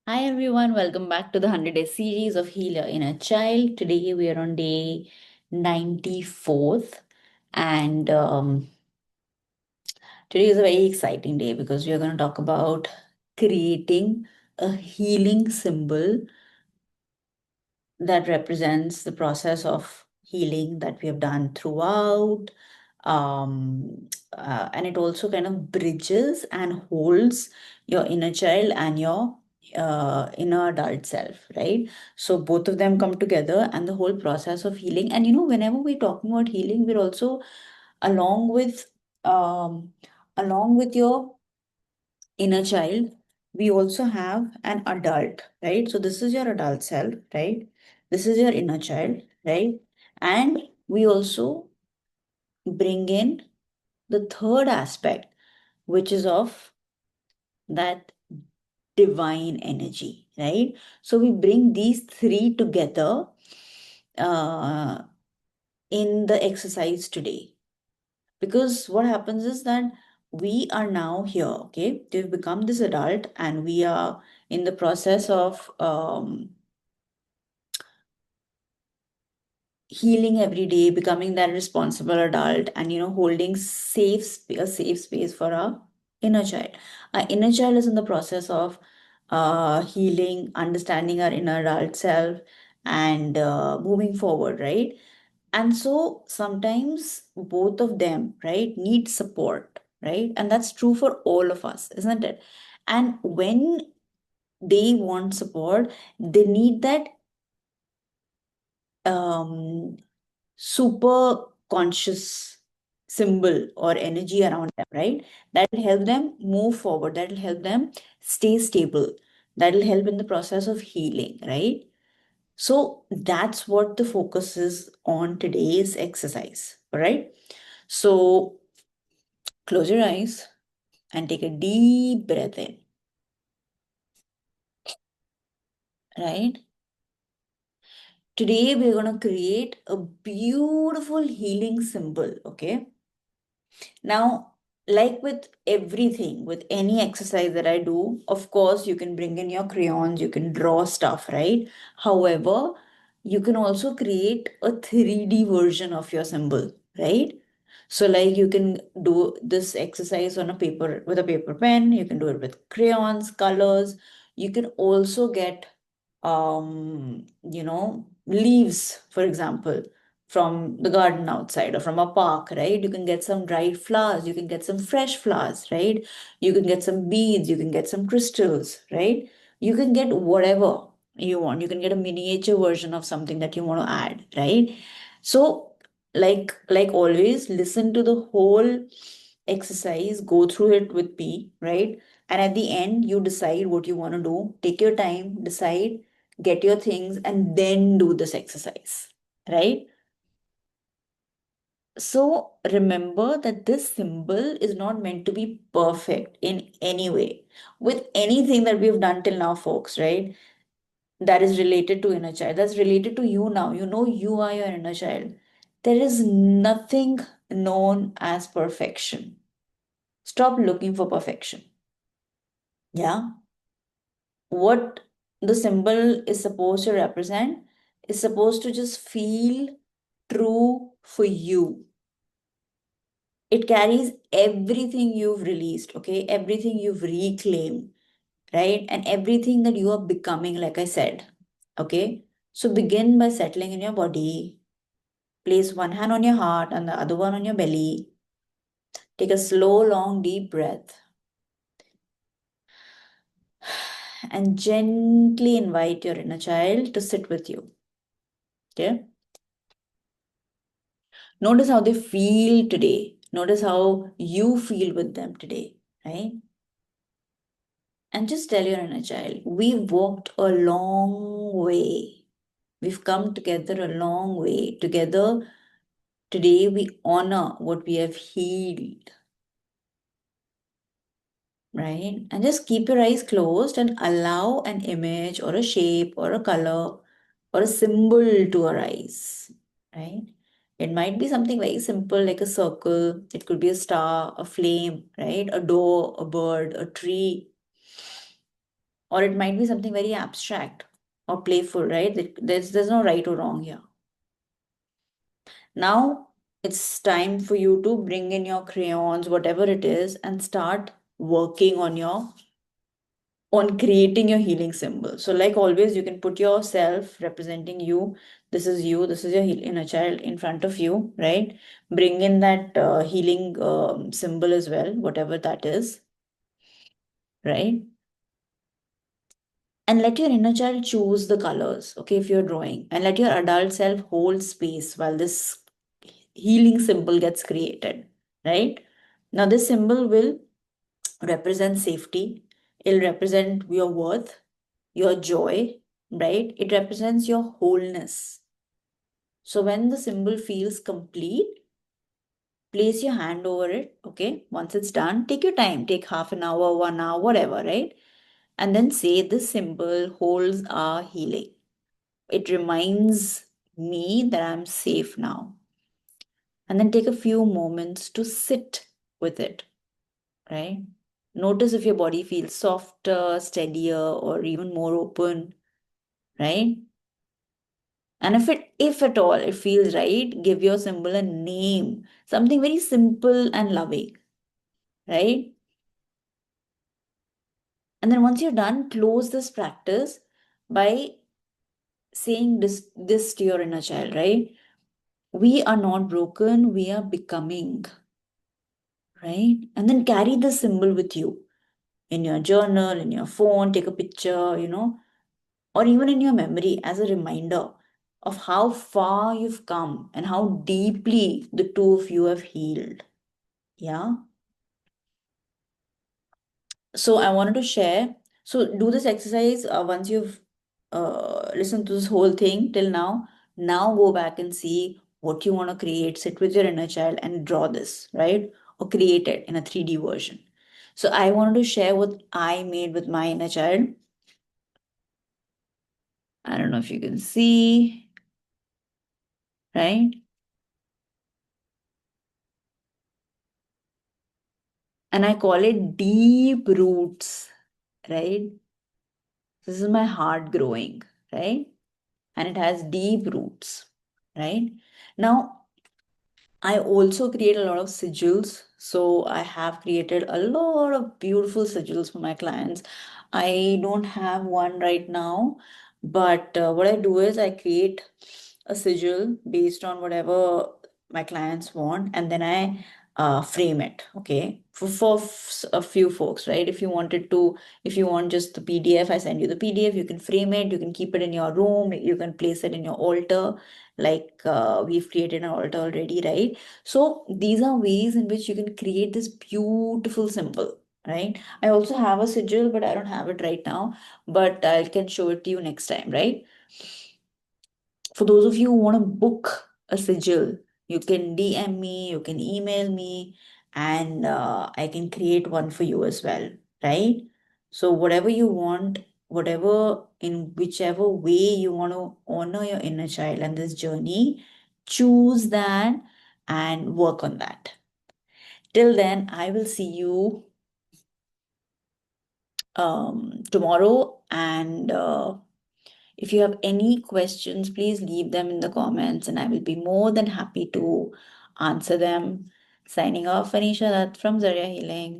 Hi everyone, welcome back to the 100-day series of Heal Your Inner Child. Today we are on day 94th, and today is a very exciting day because we are going to talk about creating a healing symbol that represents the process of healing that we have done throughout. And it also kind of bridges and holds your inner child and your inner adult self, right? So both of them come together and the whole process of healing. And whenever we're talking about healing, we're also along with um, along with your inner child, we also have an adult, right? So this is your adult self, right? This is your inner child, right? And we also bring in the third aspect, which is of that divine energy, right? So we bring these three together uh, in the exercise today. Because what happens is that we are now here, okay? We've become this adult and we are in the process of healing every day, becoming that responsible adult, and holding a safe space for our inner child. Our inner child is in the process of healing, understanding our inner adult self, and moving forward, right? And so sometimes both of them, right, need support, right? And that's true for all of us, isn't it? And when they want support, they need that um super conscious symbol or energy around them, right? That will help them move forward, that will help them stay stable, that will help in the process of healing, right? So that's what the focus is on today's exercise, all right? So close your eyes and take a deep breath in, right? Today we're going to create a beautiful healing symbol, okay? Now, like with everything, with any exercise that I do, of course, you can bring in your crayons, you can draw stuff, right? However, you can also create a 3D version of your symbol, right? So, like you can do this exercise on a paper with a paper pen, you can do it with crayons, colors. You can also get, leaves, for example, from the garden outside or from a park, right? You can get some dried flowers, you can get some fresh flowers, right? You can get some beads, you can get some crystals, right? You can get whatever you want. You can get a miniature version of something that you want to add, right? So, like always, listen to the whole exercise, go through it with me, right? And at the end, you decide what you want to do. Take your time, decide, get your things, and then do this exercise, right? So remember that this symbol is not meant to be perfect in any way. With anything that we've done till now, folks, right? That is related to inner child. That's related to you now. You know you are your inner child. There is nothing known as perfection. Stop looking for perfection. Yeah. What the symbol is supposed to represent is supposed to just feel true for you. It carries everything you've released, okay? Everything you've reclaimed, right? And everything that you are becoming, like I said, okay? So begin by settling in your body. Place one hand on your heart and the other one on your belly. Take a slow, long, deep breath and gently invite your inner child to sit with you, okay? Notice how they feel today. Notice how you feel with them today, right? And just tell your inner child, we've walked a long way. We've come together a long way. Together, today we honor what we have healed, right? And just keep your eyes closed and allow an image or a shape or a color or a symbol to arise, right? It might be something very simple like a circle. It could be a star, a flame, right? A door, a bird, a tree. or it might be something very abstract or playful, right? There's no right or wrong here. Now it's time for you to bring in your crayons, whatever it is, and start working on creating your healing symbol. So, like always, you can put yourself representing you. This is your inner child in front of you, right? Bring in that healing symbol as well, whatever that is, right? And let your inner child choose the colors, okay, if you're drawing, and let your adult self hold space while this healing symbol gets created, right? Now, this symbol will represent safety, it'll represent your worth, your joy, right? It represents your wholeness. So when the symbol feels complete, place your hand over it, okay? Once it's done, take your time, take half an hour, 1 hour, whatever, right? And then say this symbol holds our healing. It reminds me that I'm safe now. And then take a few moments to sit with it, right? Notice if your body feels softer, steadier, or even more open, right? And if at all it feels right, give your symbol a name, something very simple and loving, right? And then once you're done, close this practice by saying this to your inner child, right? We are not broken, we are becoming, right? And then carry the symbol with you in your journal, in your phone, take a picture, or even in your memory as a reminder of how far you've come and how deeply the two of you have healed. Yeah. So I wanted to share. So do this exercise once you've listened to this whole thing till now. Now go back and see what you want to create. Sit with your inner child and draw this, right? Or create it in a 3D version. So I wanted to share what I made with my inner child. I don't know if you can see, right? And I call it deep roots, right? This is my heart growing, right? And it has deep roots, right? Now, I also create a lot of sigils. So I have created a lot of beautiful sigils for my clients. I don't have one right now, but what I do is I create a sigil based on whatever my clients want, and then I frame it. Okay, for a few folks, right? If you want just the PDF, I send you the PDF. You can frame it. You can keep it in your room. You can place it in your altar, like we've created an altar already, right? So these are ways in which you can create this beautiful symbol, right? I also have a sigil, but I don't have it right now, but I can show it to you next time, right? For those of you who want to book a sigil, you can DM me, you can email me, and I can create one for you as well, right? So, whatever you want, whatever in whichever way you want to honor your inner child and this journey, choose that and work on that. Till then, I will see you tomorrow, and if you have any questions, please leave them in the comments and I will be more than happy to answer them. Signing off, Anisha Dutt from Zaria Healing.